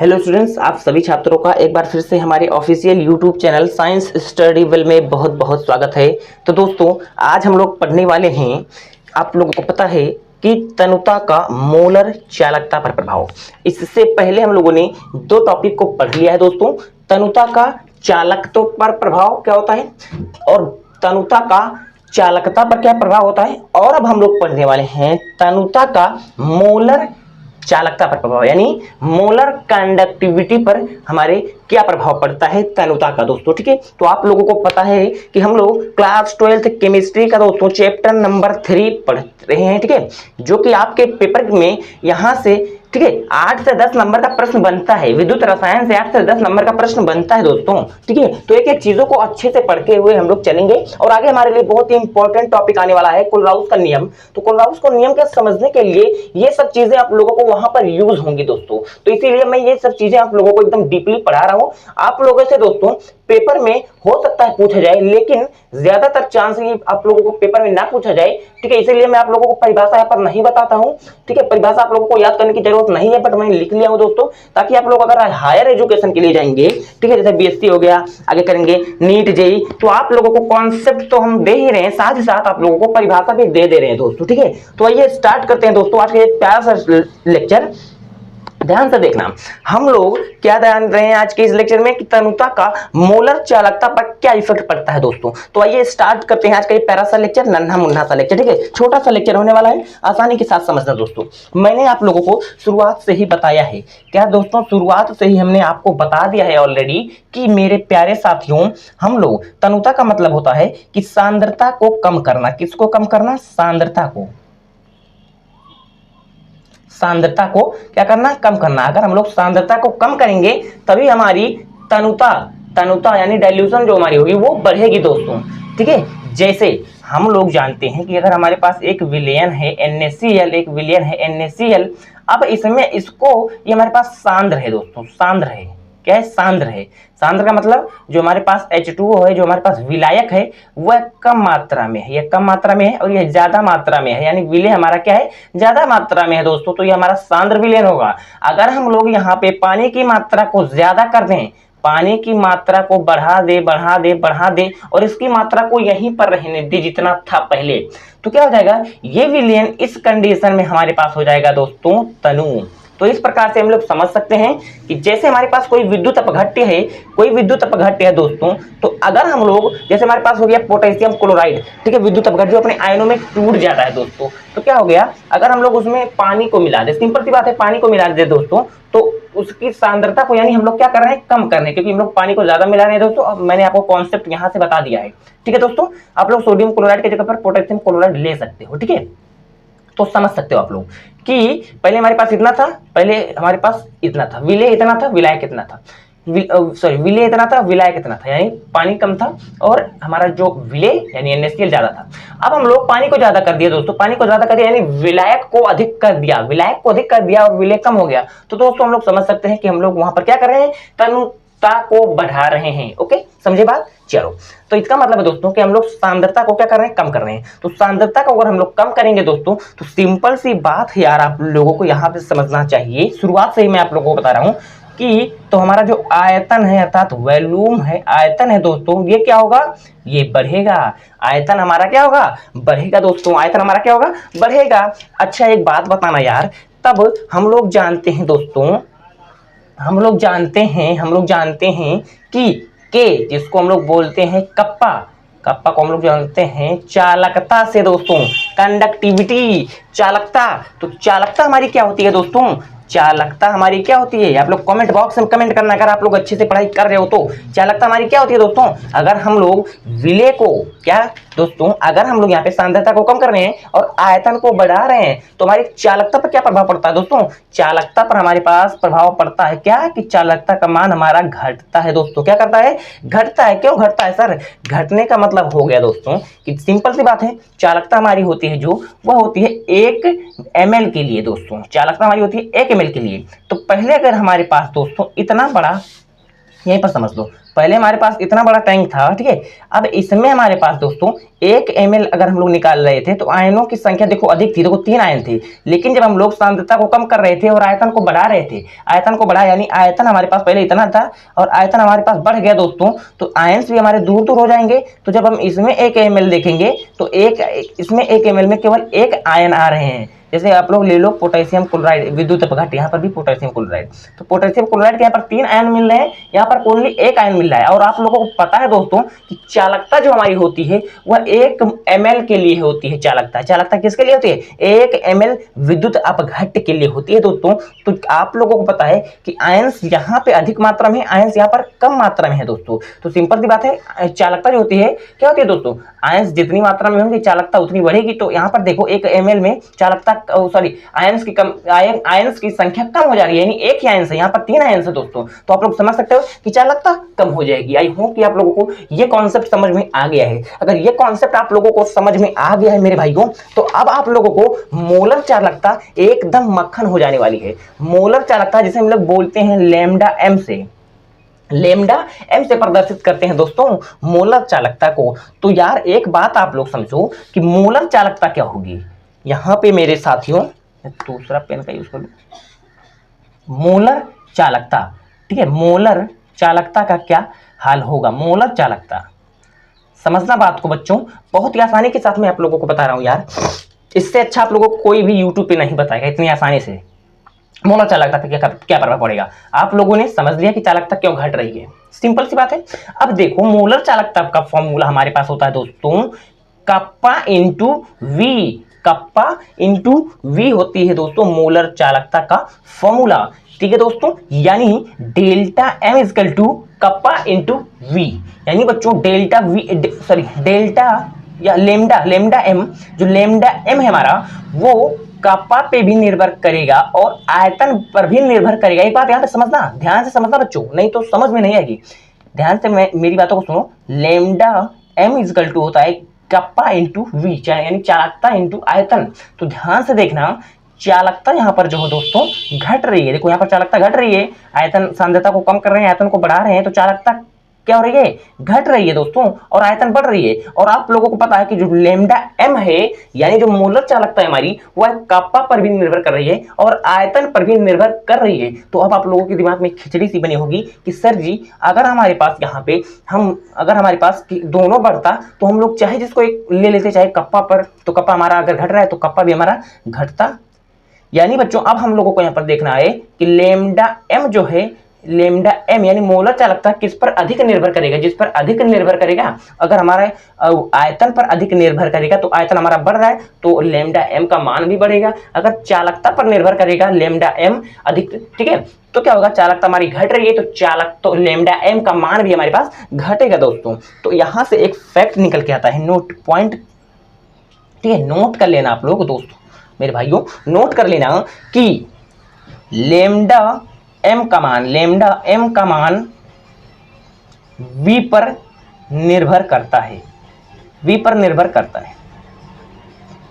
Hello students, आप सभी छात्रों का एक बार फिर से हमारे official YouTube channel science study well में बहुत बहुत स्वागत है। तो दोस्तों, आज हम लोग पढ़ने वाले हैं, आप लोगों को पता है कि तनुता का मोलर चालकता पर प्रभाव। इससे पहले हम लोगों ने दो टॉपिक को पढ़ लिया है दोस्तों। तनुता का चालकता पर प्रभाव क्या होता है और तनुता का चालकता पर क्या प्रभाव होता है, और अब हम लोग पढ़ने वाले हैं तनुता का मोलर चालकता पर प्रभाव, यानी मोलर कंडक्टिविटी पर हमारे क्या प्रभाव पड़ता है तनुता का दोस्तों। ठीक है, तो आप लोगों को पता है कि हम लोग क्लास 12th केमिस्ट्री का दोस्तों चैप्टर नंबर 3 पढ़ रहे हैं। ठीक है, जो कि आपके पेपर में यहां से ठीक है 8 से 10 नंबर का प्रश्न बनता है। विद्युत रसायन से 8 से 10 नंबर का प्रश्न बनता है दोस्तों। ठीक है, तो एक एक चीजों को अच्छे से पढ़ते हुए हम लोग चलेंगे और आगे हमारे लिए बहुत ही इंपॉर्टेंट टॉपिक आने वाला है कोलराउस का नियम। तो कोलराउस को नियम के समझने के लिए ये सब चीजें आप लोगों को वहां पर यूज होंगी दोस्तों। तो इसीलिए मैं ये सब चीजें आप लोगों को एकदम डीपली पढ़ा रहा हूं। आप लोगों से दोस्तों पेपर में हो सकता है पूछा जाए, लेकिन ज्यादातर चांस ये आप लोगों को पेपर में ना पूछा जाए। ठीक है, इसीलिए मैं आप लोगों को परिभाषा यहाँ पर नहीं बताता हूँ। ठीक है, परिभाषा आप लोगों को याद करने की जरूरत नहीं है, बट मैंने लिख लिया हूँ दोस्तों, ताकि आप लोग अगर हायर एजुकेशन के लिए जाएंगे, ठीक है, जैसे बीएससी हो गया, आगे करेंगे नीट जेई, तो आप लोगों को कॉन्सेप्ट तो हम दे ही रहे हैं, साथ ही साथ आप लोगों को परिभाषा भी दे रहे हैं दोस्तों। ठीक है, तो आइए स्टार्ट करते हैं दोस्तों आज के एक प्यारा सा लेक्चर। ध्यान से देखना, हम लोग क्या ध्यान रहे हैं आज के इस लेक्चर में कि तनुता का मोलर चालकता पर क्या इफेक्ट पड़ता है दोस्तों। तो आइए स्टार्ट करते हैं आज का ये प्यारा सा लेक्चर, नन्हा मुन्ना सा लेक्चर। ठीक है, छोटा सा लेक्चर होने वाला है, आसानी के साथ समझना दोस्तों। मैंने आप लोगों को शुरुआत से ही बताया है, क्या दोस्तों, शुरुआत से ही हमने आपको बता दिया है ऑलरेडी कि मेरे प्यारे साथियों, हम लोग तनुता का मतलब होता है कि सांद्रता को कम करना। किसको कम करना? सांद्रता को। सांद्रता को क्या करना? कम करना। अगर हम लोग सांद्रता को कम करेंगे तभी हमारी तनुता यानी डाइल्यूशन जो हमारी होगी वो बढ़ेगी दोस्तों। ठीक है, जैसे हम लोग जानते हैं कि अगर हमारे पास एक विलयन है NaCl, एक विलयन है NaCl, अब इसमें इसको ये हमारे पास सांद्र है दोस्तों, सांद्र है। क्या है? सांद्र है। सांद्र का मतलब जो हमारे पास H2O है, जो हमारे पास विलायक है, वह कम मात्रा में है, यह कम मात्रा में है और यह ज्यादा मात्रा में है, यानी विलय हमारा क्या है? ज्यादा मात्रा में है दोस्तों, तो ये हमारा सांद्र विलयन होगा। अगर हम लोग यहाँ पे पानी की मात्रा को ज्यादा कर दें, पानी की मात्रा को बढ़ा दे और इसकी मात्रा को यहीं पर रहने दे जितना था पहले, तो क्या हो जाएगा? ये विलयन इस कंडीशन में हमारे पास हो जाएगा दोस्तों तनु। तो इस प्रकार से हम लोग समझ सकते हैं कि जैसे हमारे पास कोई विद्युत अपघट्य है दोस्तों, तो अगर हम लोग जैसे हमारे पास हो गया पोटेशियम क्लोराइड, ठीक है, विद्युत अपघट्य जो अपने आयनों में टूट जाता है दोस्तों, तो क्या हो गया? अगर हम लोग उसमें पानी को मिला दे, सिंपल सी बात है, पानी को मिला दे दोस्तों, तो उसकी सांद्रता को यानी हम लोग क्या कर रहे हैं? कम कर रहे हैं, क्योंकि हम लोग पानी को ज्यादा मिला रहे हैं दोस्तों। अब मैंने आपको कॉन्सेप्ट यहाँ से बता दिया है। ठीक है दोस्तों, आप लोग सोडियम क्लोराइड की जगह पर पोटेशियम क्लोराइड ले सकते हो। ठीक है, तो समझ सकते हो आप लोग कि पहले हमारे पास इतना था, पहले हमारे पास इतना था, विलय इतना था, विलायक इतना था, विलय इतना था, विलायक इतना था, यानी पानी कम था और हमारा जो विलय यानी NaCl ज्यादा था। अब हम लोग पानी को ज्यादा कर दिया दोस्तों, पानी को ज्यादा कर दिया यानी विलायक को अधिक कर दिया, और विलय कम हो गया। तो दोस्तों हम लोग समझ सकते हैं कि हम लोग वहां पर क्या कर रहे हैं? तनुता को बढ़ा रहे हैं। ओके, समझे बात? चलो, तो इसका मतलब है दोस्तों कि हम लोग सांद्रता को क्या कर रहे हैं? कम कर रहे हैं। तो सांद्रता को अगर हम लोग कम करेंगे दोस्तों, तो सिंपल सी बात है यार, आप लोगों को यहाँ पे समझना चाहिए। शुरुआत से ही मैं आप लोगों को बता रहा हूँ कि तो हमारा जो आयतन है अर्थात वॉल्यूम है, आयतन है दोस्तों, ये क्या होगा? ये बढ़ेगा। आयतन हमारा क्या होगा? बढ़ेगा दोस्तों, आयतन हमारा क्या होगा? बढ़ेगा। अच्छा, एक बात बताना यार, तब हम लोग जानते हैं दोस्तों, हम लोग जानते हैं कि के जिसको हम लोग बोलते हैं कप्पा को हम लोग जानते हैं चालकता से दोस्तों, कंडक्टिविटी, चालकता। तो चालकता हमारी क्या होती है दोस्तों? चालकता हमारी क्या होती है? आप लोग कमेंट बॉक्स में कमेंट करना, अगर आप लोग अच्छे से पढ़ाई कर रहे हो तो। चालकता हमारी क्या होती है दोस्तों? अगर हम लोग विलय को क्या दोस्तों, अगर हम लोग यहाँ पे सांद्रता को कम कर रहे हैं और आयतन को बढ़ा रहे हैं, तो हमारी चालकता पर क्या प्रभाव पड़ता है दोस्तों? चालकता पर हमारे पास प्रभाव पड़ता है क्या? कि चालकता का मान हमारा घटता है दोस्तों। क्या करता है? घटता है। क्यों घटता है सर? घटने का मतलब हो गया दोस्तों कि सिंपल सी बात है, चालकता हमारी होती है जो, वह होती है 1 ml के लिए दोस्तों। चालकता हमारी होती है 1 ml के लिए। तो पहले अगर हमारे पास दोस्तों इतना बड़ा यहीं पर समझ लो। पहले हमारे पास इतना बड़ा टैंक था, ठीक है। अब इसमें हमारे पास दोस्तों 1 ml अगर हम लोग निकाल रहे थे तो आयनों की संख्या देखो अधिक थी, देखो 3 आयन थे। लेकिन जब हम लोग सांद्रता को कम कर रहे थे और आयतन को बढ़ा रहे थे, आयतन को बढ़ा यानी आयतन हमारे पास पहले इतना था और आयतन हमारे पास बढ़ गया दोस्तों, तो आयन्स भी हमारे दूर दूर हो जाएंगे। तो जब हम इसमें 1 ml देखेंगे तो इसमें 1 ml में केवल 1 आयन आ रहे हैं। जैसे आप लोग ले लो पोटेशियम क्लोराइड, विद्युत अपघट्ट, यहाँ पर भी पोटेशियम क्लोराइड, तो पोटेशियम क्लोराइड के यहाँ पर 3 आयन मिल रहे हैं, यहाँ पर ओनली 1 आयन मिल रहा है। और आप लोगों को पता है दोस्तों कि चालकता जो हमारी होती है वह 1 ml के लिए होती है। चालकता चालकता किसके लिए होती है? 1 ml विद्युत अपघट्ट के लिए होती है दोस्तों। तो आप लोगों को पता है कि आयंस यहाँ पे अधिक मात्रा में, आयंस यहाँ पर कम मात्रा में है दोस्तों। तो सिंपल सी बात है, चालकता जो होती है क्या होती है दोस्तों? आयंस जितनी मात्रा में होंगे चालकता उतनी बढ़ेगी। तो यहाँ पर देखो 1 ml में चालकता सॉरी आयंस की संख्या कम हो जा रही है, यानी 1 ही आयंस है, यहाँ पर 3 आयंस है दोस्तों। तो आप लोग समझ सकते हो कि चालकता कम हो जाएगी। आई होप कि आप लोगों को ये कॉन्सेप्ट समझ में आ गया है। अगर ये कॉन्सेप्ट आप लोगों को समझ में आ गया है मेरे भाइयों, तो अब आप लोगों को मोलर चालकता एकदम मक्खन हो जाने वाली है। मोलर चालकता जिसे हम लोग बोलते हैं लैम्डा एम से, लैम्डा एम से प्रदर्शित करते हैं दोस्तों मोलर चालकता को। तो यार एक बात आप लोग समझो कि मोलर चालकता क्या होगी। यहां पे मेरे साथियों दूसरा पेन का यूज कर लो। मोलर चालकता, ठीक है, मोलर चालकता का क्या हाल होगा? मोलर चालकता समझना बात को बच्चों, बहुत ही आसानी के साथ मैं आप लोगों को बता रहा हूं यार। इससे अच्छा आप लोगों को कोई भी यूट्यूब पे नहीं बताएगा इतनी आसानी से। मोलर चालकता पे क्या प्रभाव पड़ेगा? आप लोगों ने समझ लिया कि चालकता क्यों घट रही है, सिंपल सी बात है। अब देखो मोलर चालकता का फॉर्मूला हमारे पास होता है दोस्तों kappa into V. Kappa into V होती है दोस्तों मोलर चालकता का फॉर्मूला, ठीक है दोस्तों। यानी delta M is equal to kappa into V, यानी बच्चों डेल्टा वी सॉरी डेल्टा या लेमडा एम, जो लेमडा एम है हमारा वो कप्पा पे भी निर्भर करेगा और आयतन पर भी निर्भर करेगा। एक बात यहाँ पे समझना, ध्यान से समझना बच्चों, नहीं तो समझ में नहीं आएगी। ध्यान से मेरी बातों को सुनो। लेमडा एम इजकल टू होता है कप्पा इंटू वी, यानी चालकता इंटू आयतन। तो ध्यान से देखना, चालकता यहाँ पर जो है दोस्तों घट रही है। देखो यहाँ पर चालकता घट रही है, आयतन सांद्रता को कम कर रहे हैं, आयतन को बढ़ा रहे हैं, तो चालकता क्या हो रही है? घट रही है दोस्तों, और आयतन बढ़ रही है। और आप लोगों को पता है कि जो लेमडा एम है यानी जो मोलर चालकता है हमारी, वह कप्पा पर भी निर्भर कर रही है और आयतन पर भी निर्भर कर रही है। तो अब आप लोगों के दिमाग में खिचड़ी सी बनी होगी कि सर जी अगर हमारे पास यहाँ पे अगर हमारे पास दोनों बढ़ता तो हम लोग चाहे जिसको एक ले लेते, चाहे कप्पा पर, तो कप्पा हमारा अगर घट रहा है तो कप्पा भी हमारा घटता। यानी बच्चों अब हम लोगों को यहाँ पर देखना है कि लेमडा एम जो है, लेमडा एम यानी मोलर चालकता किस पर अधिक निर्भर करेगा? जिस पर अधिक निर्भर करेगा, अगर हमारे आयतन पर अधिक निर्भर करेगा तो आयतन हमारा बढ़ रहा है तो लेमडा एम का मान भी बढ़ेगा। अगर चालकता पर निर्भर करेगा लेमडा एम अधिक, ठीक है, तो क्या होगा? चालकता हमारी घट रही है तो लेमडा एम का मान भी हमारे पास घटेगा दोस्तों। तो यहां से एक फैक्ट निकल के आता है, नोट पॉइंट, ठीक है, नोट कर लेना आप लोग दोस्तों, मेरे भाइयों नोट कर लेना कि लेमडा एम का मान वी पर निर्भर करता है, वी पर निर्भर करता है,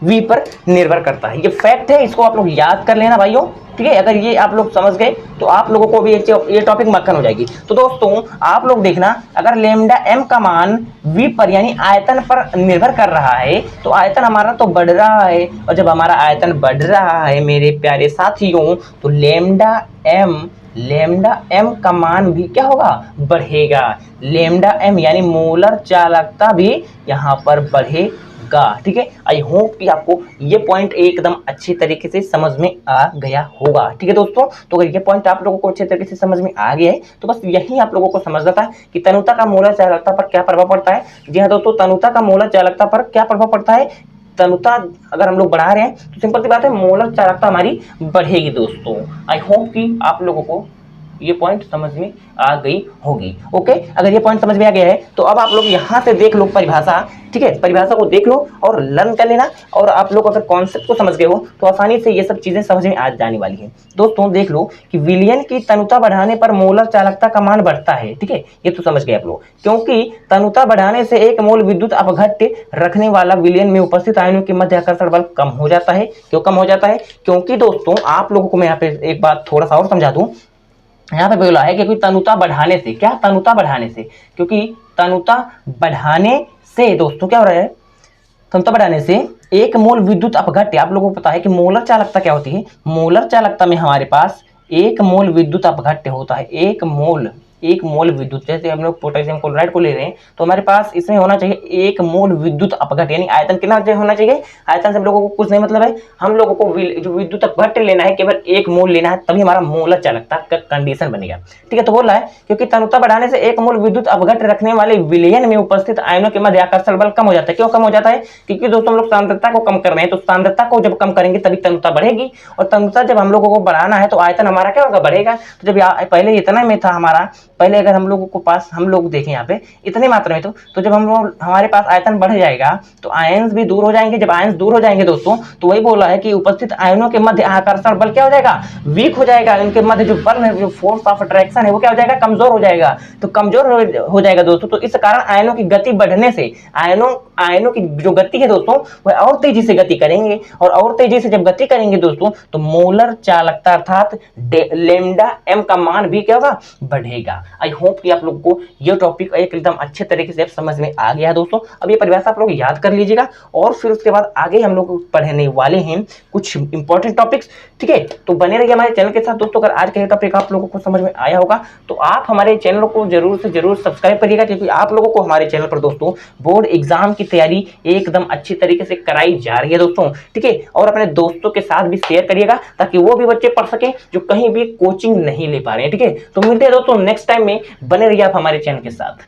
वी पर निर्भर करता है। ये फैक्ट है, इसको आप लोग याद कर लेना भाइयों, ठीक है। अगर ये आप लोग समझ गए तो आप लोगों को भी ये टॉपिक मक्खन हो जाएगी। तो दोस्तों आप लोग देखना, अगर लेमडा एम का मान वी पर यानी आयतन पर निर्भर कर रहा है तो आयतन हमारा तो बढ़ रहा है, और जब हमारा आयतन बढ़ रहा है मेरे प्यारे साथियों तो लेमडा एम का मान भी क्या होगा? बढ़ेगा। लेमडा एम यानी मोलर चालकता भी यहाँ पर बढ़ेगा, ठीक है। आई होप कि आपको ये पॉइंट एकदम अच्छी तरीके से समझ में आ गया होगा, ठीक है दोस्तों। तो अगर ये पॉइंट आप लोगों को अच्छे तरीके से समझ में आ गया है तो बस यही आप लोगों को समझना था कि तनुता का मोलर चालकता पर क्या प्रभाव पड़ता है। जी हाँ दोस्तों, तनुता का मोलर चालकता पर क्या प्रभाव पड़ता है? तनुता अगर हम लोग बढ़ा रहे हैं तो सिंपल सी बात है मोलर चालकता हमारी बढ़ेगी दोस्तों। आई होप कि आप लोगों को ये पॉइंट समझ में आ गई होगी। ओके, अगर ये पॉइंट समझ में आ गया है तो अब आप लोग यहाँ से देख लो परिभाषा, ठीक है, परिभाषा को देख लो और लर्न कर लेना। और आप लोग अगर कॉन्सेप्ट को समझ गए हो तो आसानी से ये सब चीजें समझ में आ जाने वाली है दोस्तों। देख लो कि विलयन की तनुता बढ़ाने पर मोलर चालकता का मान बढ़ता है, ठीक है, ये तो समझ गए आप लोग। क्योंकि तनुता बढ़ाने से 1 मोल विद्युत अपघट्य रखने वाला विलयन में उपस्थित आयनों के मध्य आकर्षण बल कम हो जाता है। क्यों कम हो जाता है? क्योंकि दोस्तों आप लोगों को मैं यहाँ पे एक बात थोड़ा सा और समझा दूं। यहाँ पे बोला है कि कोई तनुता बढ़ाने से, क्या तनुता बढ़ाने से, क्योंकि तनुता बढ़ाने से दोस्तों क्या हो रहा है, तनुता बढ़ाने से एक मोल विद्युत अपघट्य, आप लोगों को पता है कि मोलर चालकता क्या होती है, मोलर चालकता में हमारे पास एक मोल विद्युत अपघट्य होता है, एक मोल विद्युत, जैसे हम लोग पोटेशियम क्लोराइड को ले रहे हैं तो हमारे पास इसमें होना चाहिए एक मोल विद्युत अपघट्य, यानी आयतन कितना होना चाहिए, आयतन से हम लोगों को कुछ नहीं मतलब है, हम लोगों को जो विद्युत अपघट्य लेना है केवल एक मोल लेना है, तभी हमारा मोलर चालकता का कंडीशन बनेगा। ठीक है, तो बोल रहा है क्योंकि तनुता बढ़ाने से एक मोल विद्युत अपघट्य रखने वाले विलयन में उपस्थित आयनों के मध्य आकर्षण बल कम हो जाता है। क्यों कम हो जाता है, क्योंकि दोस्तों हम लोग सांद्रता को कम कर रहे हैं, तो सांद्रता को जब कम करेंगे तभी तनुता बढ़ेगी, और तनुता जब हम लोगों को बढ़ाना है तो आयतन हमारा क्या होगा, बढ़ेगा। तो जब पहले इतना में था हमारा, पहले अगर हम लोगों को पास, हम लोग देखें यहाँ पे इतने मात्रा में, तो जब हम लोग हमारे पास आयतन बढ़ जाएगा तो आयन्स भी दूर हो जाएंगे, जब आयन्स दूर हो जाएंगे दोस्तों तो वही बोला है कि उपस्थित आयनों के मध्य आकर्षण बल क्या हो जाएगा, वीक हो जाएगा, उनके मध्य जो बल है, जो फोर्स ऑफ अट्रैक्शन है वो क्या हो जाएगा, कमजोर हो जाएगा, तो कमजोर हो जाएगा दोस्तों। तो इस कारण आयनों की गति बढ़ने से आयनों की जो गति है दोस्तों वह और तेजी से गति करेंगे, और तेजी से जब गति करेंगे दोस्तों तो मोलर चालकता अर्थात लैम्डा m का मान भी क्या होगा, बढ़ेगा। आई होप कि आप लोग को ये टॉपिक एकदम अच्छे तरीके से समझ में आ गया है दोस्तों। अब ये परिभाषा आप लोग याद कर लीजिएगा, और फिर उसके बाद आगे हम लोग पढ़ने वाले हैं कुछ इंपॉर्टेंट टॉपिक्स। ठीक है, तो बने रहिए हमारे चैनल के साथ दोस्तों। अगर आज का ये टॉपिक आप लोगों को समझ में आया होगा तो आप हमारे चैनल को जरूर से जरूर सब्सक्राइब करिएगा, क्योंकि आप लोगों को हमारे चैनल पर दोस्तों बोर्ड एग्जाम की तैयारी एकदम अच्छी तरीके से कराई जा रही है दोस्तों। ठीक है, और अपने दोस्तों के साथ भी शेयर करिएगा ताकि वो भी बच्चे पढ़ सके जो कहीं भी कोचिंग नहीं ले पा रहे हैं। ठीक है, तो मिलते हैं दोस्तों नेक्स्ट टाइम में, बने रहिए आप हमारे चैनल के साथ।